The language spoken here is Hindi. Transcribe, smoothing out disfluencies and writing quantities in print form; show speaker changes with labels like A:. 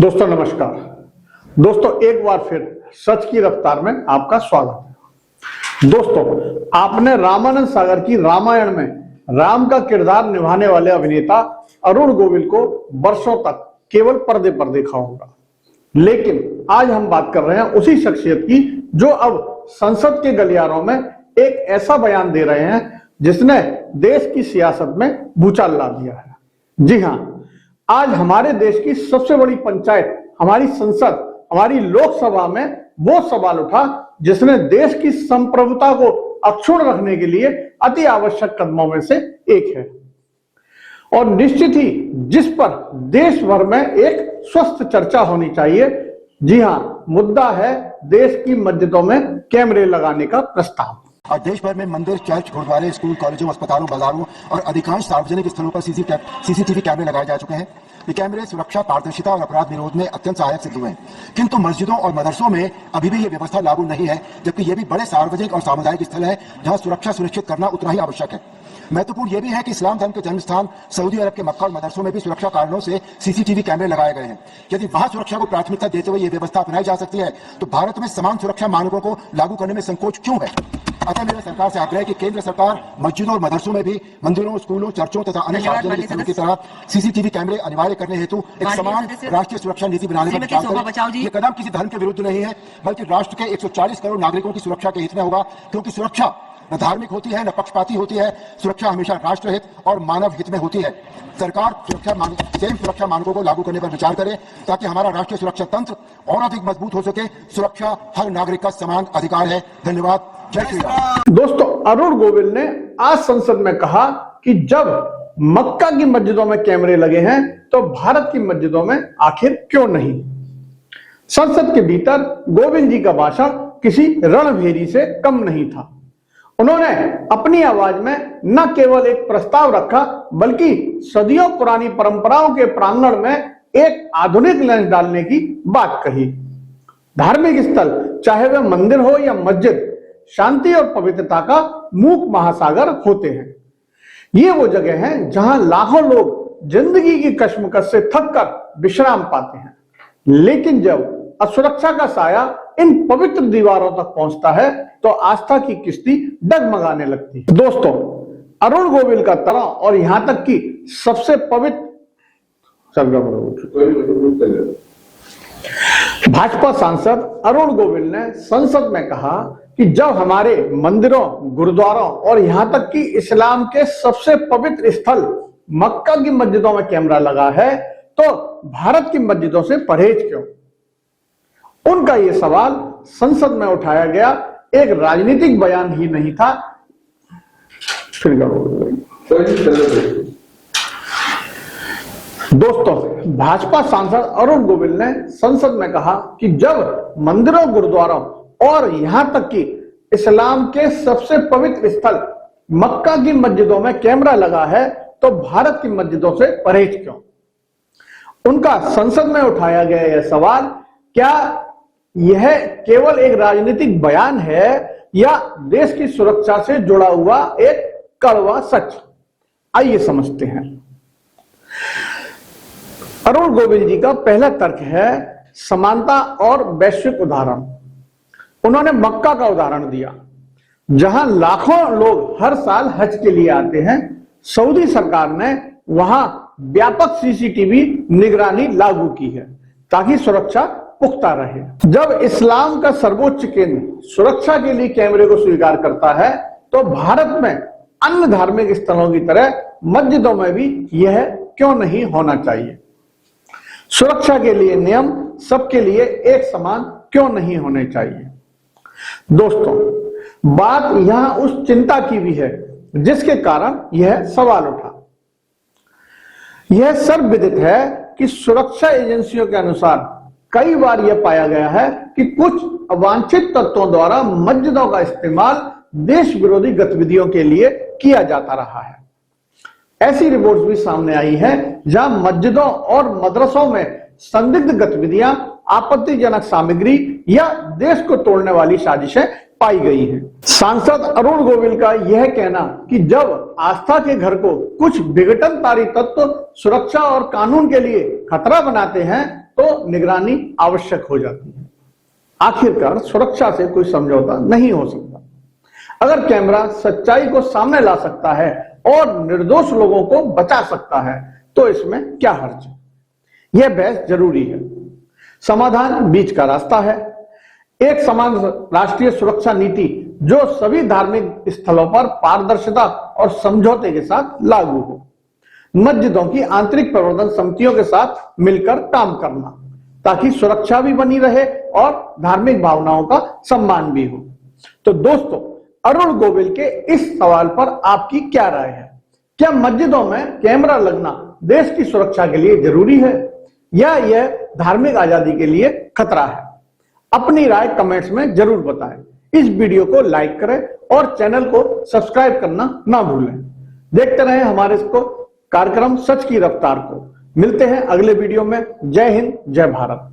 A: दोस्तों नमस्कार। दोस्तों एक बार फिर सच की रफ्तार में आपका स्वागत है। दोस्तों आपने रामानंद सागर की रामायण में राम का किरदार निभाने वाले अभिनेता अरुण गोविल को वर्षों तक केवल पर्दे पर देखा होगा, लेकिन आज हम बात कर रहे हैं उसी शख्सियत की जो अब संसद के गलियारों में एक ऐसा बयान दे रहे हैं जिसने देश की सियासत में भूचाल ला दिया है। जी हाँ, आज हमारे देश की सबसे बड़ी पंचायत, हमारी संसद, हमारी लोकसभा में वो सवाल उठा जिसने देश की संप्रभुता को अक्षुण्ण रखने के लिए अति आवश्यक कदमों में से एक है और निश्चित ही जिस पर देश भर में एक स्वस्थ चर्चा होनी चाहिए। जी हाँ, मुद्दा है देश की मस्जिदों में कैमरे लगाने का प्रस्ताव।
B: और देश भर में मंदिर, चर्च, गुरुद्वारे, स्कूल, कॉलेजों, अस्पतालों, बाजारों और अधिकांश सार्वजनिक स्थलों पर सीसीटीवी कैमरे लगाए जा चुके हैं। ये कैमरे सुरक्षा, पारदर्शिता और अपराध निरोध में अत्यंत सहायक सिद्ध हुए हैं, किंतु मस्जिदों और मदरसों में अभी भी ये व्यवस्था लागू नहीं है, जबकि ये भी बड़े सार्वजनिक और सामुदायिक स्थल है जहां सुरक्षा सुनिश्चित करना उतना ही आवश्यक है। महत्वपूर्ण यह भी है कि इस्लाम धर्म के जन्म स्थान सऊदी अरब के मक्का और मदरसों में भी सुरक्षा कारणों से सीसीटीवी कैमरे लगाए गए हैं। यदि वहां सुरक्षा को प्राथमिकता देते हुए यह व्यवस्था अपनाई जा सकती है तो भारत में समान सुरक्षा मानकों को लागू करने में संकोच क्यों है? अतः मेरा सरकार से आग्रह है कि केंद्र सरकार मस्जिदों और मदरसों में भी मंदिरों, स्कूलों, चर्चों तथा अन्य सार्वजनिक स्थलों की तरह सीसीटीवी कैमरे अनिवार्य करने हेतु एक समान राष्ट्रीय सुरक्षा नीति बनाने पर विचार करे। ये कदम किसी धर्म के विरुद्ध नहीं है, बल्कि राष्ट्र के 140 करोड़ नागरिकों की सुरक्षा के हित में होगा, क्योंकि सुरक्षा न धार्मिक होती है, न पक्षपाती होती है। सुरक्षा हमेशा राष्ट्र हित और मानव हित में होती है। सरकार सुरक्षा मानकों को लागू करने पर विचार करे ताकि हमारा राष्ट्रीय सुरक्षा तंत्र और अधिक मजबूत हो सके। सुरक्षा हर नागरिक का समान अधिकार है। धन्यवाद। जय श्री राम।
A: दोस्तों अरुण गोविल ने आज संसद में कहा कि जब मक्का की मस्जिदों में कैमरे लगे हैं तो भारत की मस्जिदों में आखिर क्यों नहीं। संसद के भीतर गोविल जी का भाषण किसी रणभेरी से कम नहीं था। उन्होंने अपनी आवाज में न केवल एक प्रस्ताव रखा बल्कि सदियों पुरानी परंपराओं के प्रांगण में एक आधुनिक लेंस डालने की बात कही। धार्मिक स्थल, चाहे वह मंदिर हो या मस्जिद, शांति और पवित्रता का मूक महासागर होते हैं। ये वो जगह है जहां लाखों लोग जिंदगी की कश्मकश से थककर विश्राम पाते हैं, लेकिन जब असुरक्षा का साया इन पवित्र दीवारों तक पहुंचता है तो आस्था की किश्ती डगमगाने लगती है। दोस्तों अरुण गोविल का तरा और यहां तक कि सबसे पवित्र भाजपा सांसद अरुण गोविल ने संसद में कहा कि जब हमारे मंदिरों, गुरुद्वारों और यहां तक कि इस्लाम के सबसे पवित्र स्थल मक्का की मस्जिदों में कैमरा लगा है तो भारत की मस्जिदों से परहेज क्यों। उनका यह सवाल संसद में उठाया गया एक राजनीतिक बयान ही नहीं था। दोस्तों भाजपा सांसद अरुण गोविल ने संसद में कहा कि जब मंदिरों, गुरुद्वारों और यहां तक कि इस्लाम के सबसे पवित्र स्थल मक्का की मस्जिदों में कैमरा लगा है तो भारत की मस्जिदों से परहेज क्यों। उनका संसद में उठाया गया यह सवाल क्या यह केवल एक राजनीतिक बयान है या देश की सुरक्षा से जुड़ा हुआ एक कड़वा सच। आइए समझते हैं। अरुण गोविल जी का पहला तर्क है समानता और वैश्विक उदाहरण। उन्होंने मक्का का उदाहरण दिया जहां लाखों लोग हर साल हज के लिए आते हैं। सऊदी सरकार ने वहां व्यापक सीसीटीवी निगरानी लागू की है ताकि सुरक्षा पुख्ता रहे। जब इस्लाम का सर्वोच्च केंद्र सुरक्षा के लिए कैमरे को स्वीकार करता है तो भारत में अन्य धार्मिक स्थलों की तरह मस्जिदों में भी यह क्यों नहीं होना चाहिए। सुरक्षा के लिए नियम सबके लिए एक समान क्यों नहीं होने चाहिए। दोस्तों बात यहां उस चिंता की भी है जिसके कारण यह सवाल उठा। यह सर्वविदित है कि सुरक्षा एजेंसियों के अनुसार कई बार यह पाया गया है कि कुछ अवांछित तत्वों द्वारा मस्जिदों का इस्तेमाल देश विरोधी गतिविधियों के लिए किया जाता रहा है। ऐसी रिपोर्ट्स भी सामने आई हैं जहां मस्जिदों और मदरसों में संदिग्ध गतिविधियां, आपत्तिजनक सामग्री या देश को तोड़ने वाली साजिशें पाई गई है। सांसद अरुण गोविल का यह कहना कि जब आस्था के घर को कुछ विघटनकारी तत्व सुरक्षा और कानून के लिए खतरा बनाते हैं तो निगरानी आवश्यक हो जाती है। आखिरकार सुरक्षा से कोई समझौता नहीं हो सकता। अगर कैमरा सच्चाई को सामने ला सकता है और निर्दोष लोगों को बचा सकता है तो इसमें क्या हर्ज है। यह बहस जरूरी है। समाधान बीच का रास्ता है। एक समान राष्ट्रीय सुरक्षा नीति जो सभी धार्मिक स्थलों पर पारदर्शिता और समझौते के साथ लागू हो। मस्जिदों की आंतरिक प्रबंधन समितियों के साथ मिलकर काम करना ताकि सुरक्षा भी बनी रहे और धार्मिक भावनाओं का सम्मान भी हो। तो दोस्तों, अरुण गोविल के इस सवाल पर आपकी क्या राय है? क्या मस्जिदों में कैमरा लगना देश की सुरक्षा के लिए जरूरी है या यह धार्मिक आजादी के लिए खतरा है? अपनी राय कमेंट्स में जरूर बताएं। इस वीडियो को लाइक करें और चैनल को सब्सक्राइब करना ना भूलें। देखते रहें हमारे इसको कार्यक्रम सच की रफ्तार को। मिलते हैं अगले वीडियो में। जय हिंद, जय भारत।